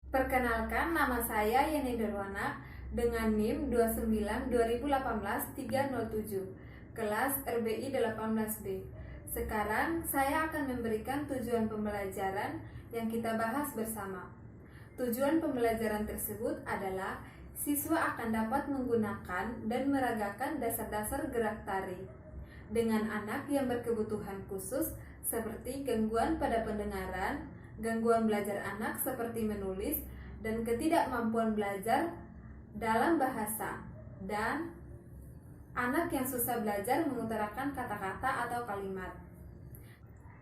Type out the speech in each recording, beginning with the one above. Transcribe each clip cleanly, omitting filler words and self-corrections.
Perkenalkan, nama saya Yeni Derwana dengan NIM 29-2018-307, kelas RBI 18B. Sekarang saya akan memberikan tujuan pembelajaran yang kita bahas bersama. Tujuan pembelajaran tersebut adalah siswa akan dapat menggunakan dan meragakan dasar-dasar gerak tari dengan anak yang berkebutuhan khusus seperti gangguan pada pendengaran, gangguan belajar anak seperti menulis, dan ketidakmampuan belajar dalam bahasa, dan anak yang susah belajar mengutarakan kata-kata atau kalimat.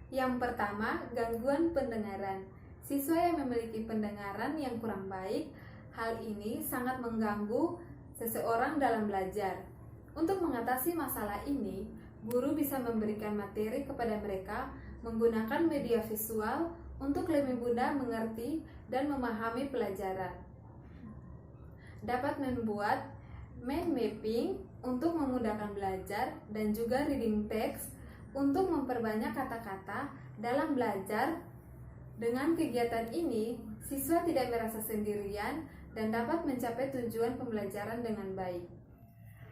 Yang pertama, gangguan pendengaran. Siswa yang memiliki pendengaran yang kurang baik, hal ini sangat mengganggu seseorang dalam belajar. Untuk mengatasi masalah ini, guru bisa memberikan materi kepada mereka menggunakan media visual untuk lebih mudah mengerti dan memahami pelajaran. Dapat membuat mind mapping untuk memudahkan belajar dan juga reading text untuk memperbanyak kata-kata dalam belajar. Dengan kegiatan ini, siswa tidak merasa sendirian dan dapat mencapai tujuan pembelajaran dengan baik.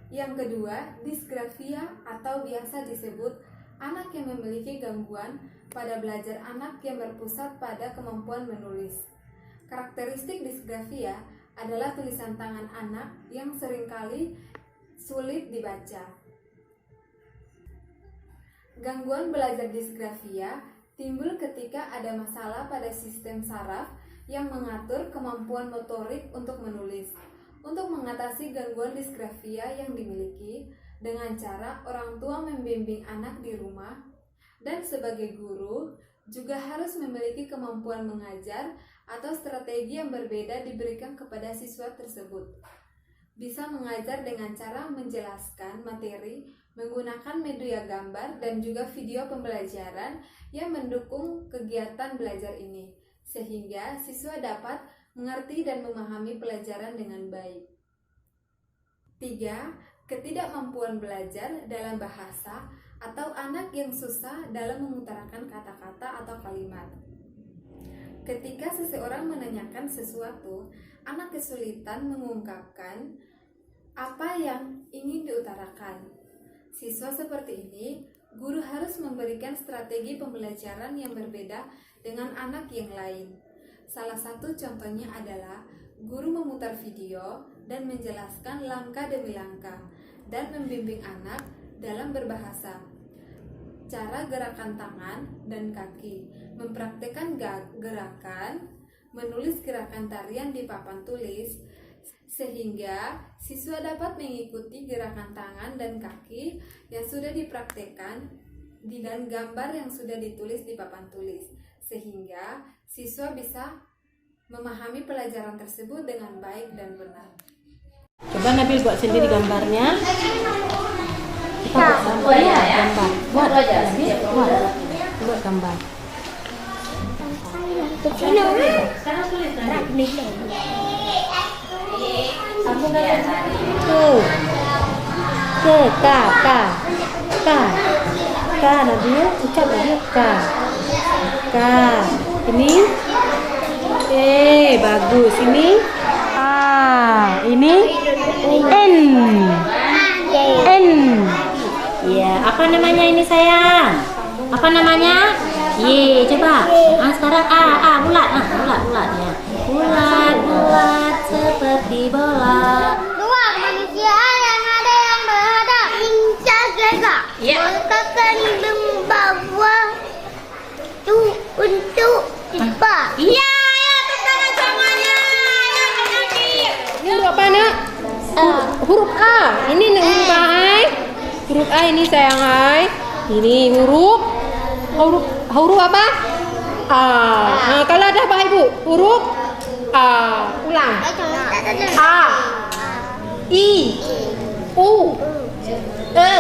Yang kedua, disgrafia atau biasa disebut anak yang memiliki gangguan pada belajar, anak yang berpusat pada kemampuan menulis. Karakteristik disgrafia adalah tulisan tangan anak yang seringkali sulit dibaca. Gangguan belajar disgrafia timbul ketika ada masalah pada sistem saraf yang mengatur kemampuan motorik untuk menulis. Untuk mengatasi gangguan disgrafia yang dimiliki, dengan cara orang tua membimbing anak di rumah, dan sebagai guru juga harus memiliki kemampuan mengajar atau strategi yang berbeda diberikan kepada siswa tersebut. Bisa mengajar dengan cara menjelaskan materi menggunakan media gambar dan juga video pembelajaran yang mendukung kegiatan belajar ini, sehingga siswa dapat mengerti dan memahami pelajaran dengan baik. 3. Ketidakmampuan belajar dalam bahasa atau anak yang susah dalam mengutarakan kata-kata atau kalimat. Ketika seseorang menanyakan sesuatu, anak kesulitan mengungkapkan apa yang ingin diutarakan. Siswa seperti ini, guru harus memberikan strategi pembelajaran yang berbeda dengan anak yang lain. Salah satu contohnya adalah guru memutar video dan menjelaskan langkah demi langkah dan membimbing anak dalam berbahasa, cara gerakan tangan dan kaki, mempraktikkan gerakan, menulis gerakan tarian di papan tulis, sehingga siswa dapat mengikuti gerakan tangan dan kaki yang sudah dipraktikkan dan gambar yang sudah ditulis di papan tulis, sehingga siswa bisa memahami pelajaran tersebut dengan baik dan benar. Coba Nabil buat sendiri gambarnya. Buat gambar. Buat Nabil, buat gambar. K Nabil, ucap Nabil K. Ini bagus. Ini ini N. Ya, apa namanya ini sayang? Apa namanya? Y, coba. Sekarang A, bulat ya. Bulat seperti bola. Dua manusia yang ada yang berhadap incar gagak. Mengatakan membawa tu untuk tiba. Iya, tepuk tangan semuanya. Ini huruf apa nak? Huruf A. Ini huruf A. Huruf A ini sayang hai. Ini huruf apa? A. Kalau ada apa ibu? Huruf A. Ulang. A. I. U. E.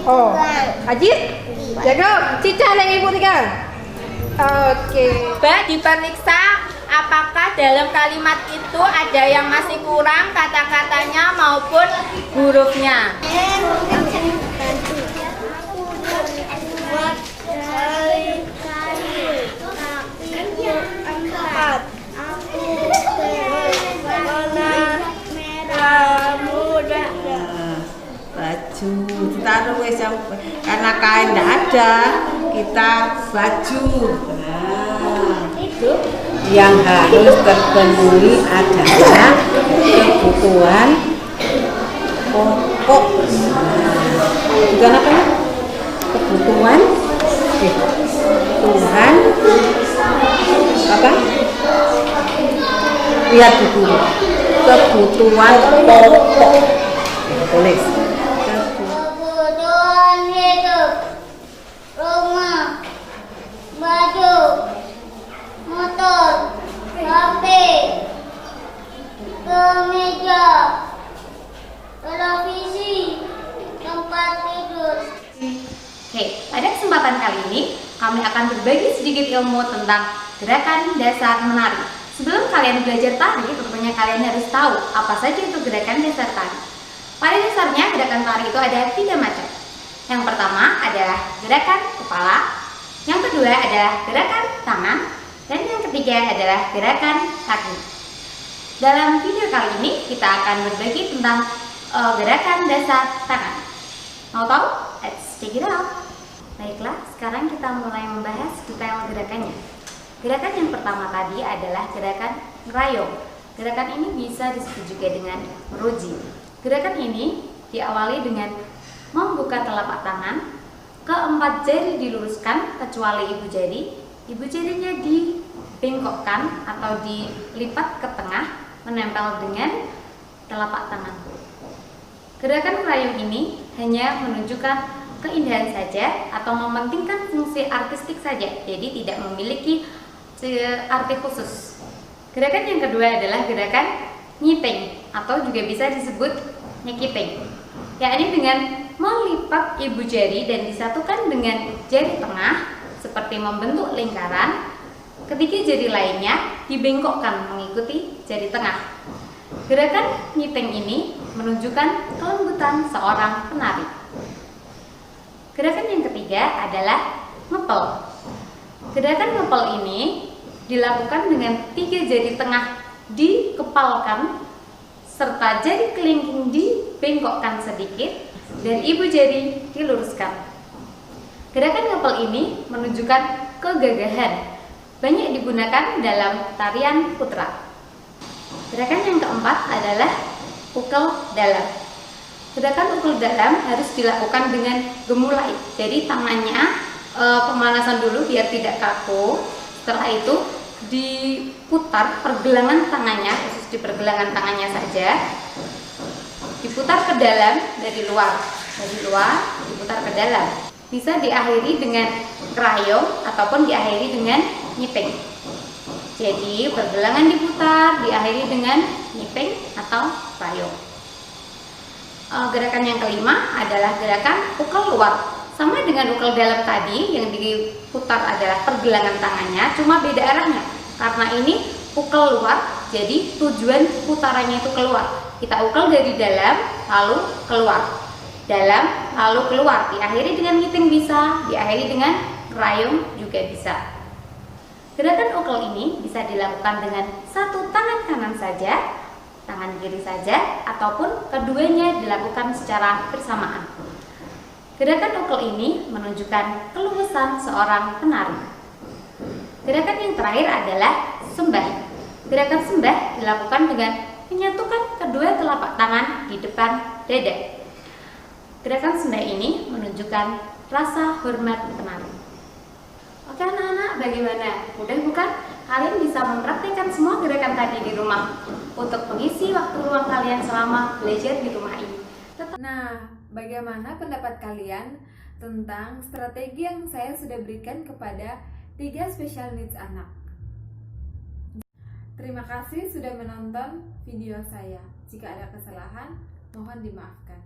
Oh. Ajit. Jaga. Cica lagi ibu tiga. Oke. Coba diperiksa apakah dalam kalimat itu ada yang masih kurang kata-katanya maupun hurufnya. Buat dari kali 1, 4, yang karena kain tidak ada, kita baju. Nah, itu yang harus terpenuhi adalah kebutuhan pokok. Bukan apa ya? Kebutuhan Tuhan apa? Lihat buku. Kebutuhan pokok. Tulis. Kebutuhan hidup, rumah, baju, motor, HP, kemeja, televisi, tempat tidur. Oke, pada kesempatan kali ini kami akan berbagi sedikit ilmu tentang gerakan dasar menari. Sebelum kalian belajar tari, tentunya kalian harus tahu apa saja itu gerakan dasar tari. Pada dasarnya gerakan tari itu ada 3 macam. Yang pertama adalah gerakan kepala, yang kedua adalah gerakan tangan, dan yang ketiga adalah gerakan kaki. Dalam video kali ini kita akan berbagi tentang gerakan dasar tangan. Mau tahu? Let's check it out. Baiklah, sekarang kita mulai membahas detail gerakannya. Gerakan yang pertama tadi adalah gerakan ngerayong. Gerakan ini bisa disebut juga dengan meruji. Gerakan ini diawali dengan membuka telapak tangan, keempat jari diluruskan kecuali ibu jari. Ibu jarinya dibengkokkan atau dilipat ke tengah, menempel dengan telapak tangan. Gerakan ngerayong ini hanya menunjukkan keindahan saja atau mementingkan fungsi artistik saja, jadi tidak memiliki arti khusus. Gerakan yang kedua adalah gerakan nyipeng atau juga bisa disebut nyekipeng, yakni dengan melipat ibu jari dan disatukan dengan jari tengah seperti membentuk lingkaran. Ketiga jari lainnya dibengkokkan mengikuti jari tengah. Gerakan nyipeng ini menunjukkan kelembutan seorang penari. Gerakan yang ketiga adalah ngepel. Gerakan ngepel ini dilakukan dengan 3 jari tengah dikepalkan serta jari kelingking dibengkokkan sedikit dan ibu jari diluruskan. Gerakan ngepel ini menunjukkan kegagahan, banyak digunakan dalam tarian putra. Gerakan yang keempat adalah ukel dalam. Gerakan ukel dalam harus dilakukan dengan gemulai. Jadi tangannya pemanasan dulu biar tidak kaku. Setelah itu diputar pergelangan tangannya, khusus di pergelangan tangannya saja. Diputar ke dalam dari luar diputar ke dalam. Bisa diakhiri dengan kerayong ataupun diakhiri dengan nyipeng. Jadi pergelangan diputar, diakhiri dengan nyipeng atau kerayong. Gerakan yang kelima adalah gerakan ukel luar. Sama dengan ukel dalam tadi, yang diputar adalah pergelangan tangannya, cuma beda arahnya. Karena ini ukel luar, jadi tujuan putarannya itu keluar. Kita ukel dari dalam, lalu keluar. Dalam, lalu keluar. Diakhiri dengan nyipeng bisa, diakhiri dengan kerayong juga bisa. Gerakan ukel ini bisa dilakukan dengan satu tangan kanan saja, tangan kiri saja, ataupun keduanya dilakukan secara bersamaan. Gerakan ukel ini menunjukkan keluasan seorang penari. Gerakan yang terakhir adalah sembah. Gerakan sembah dilakukan dengan menyatukan kedua telapak tangan di depan dada. Gerakan sembah ini menunjukkan rasa hormat penari. Oke anak-anak, bagaimana? Mudah bukan? Kalian bisa mempraktikkan semua gerakan tadi di rumah untuk mengisi waktu luang kalian selama belajar di rumah ini. Nah, bagaimana pendapat kalian tentang strategi yang saya sudah berikan kepada 3 special needs anak? Terima kasih sudah menonton video saya. Jika ada kesalahan, mohon dimaafkan.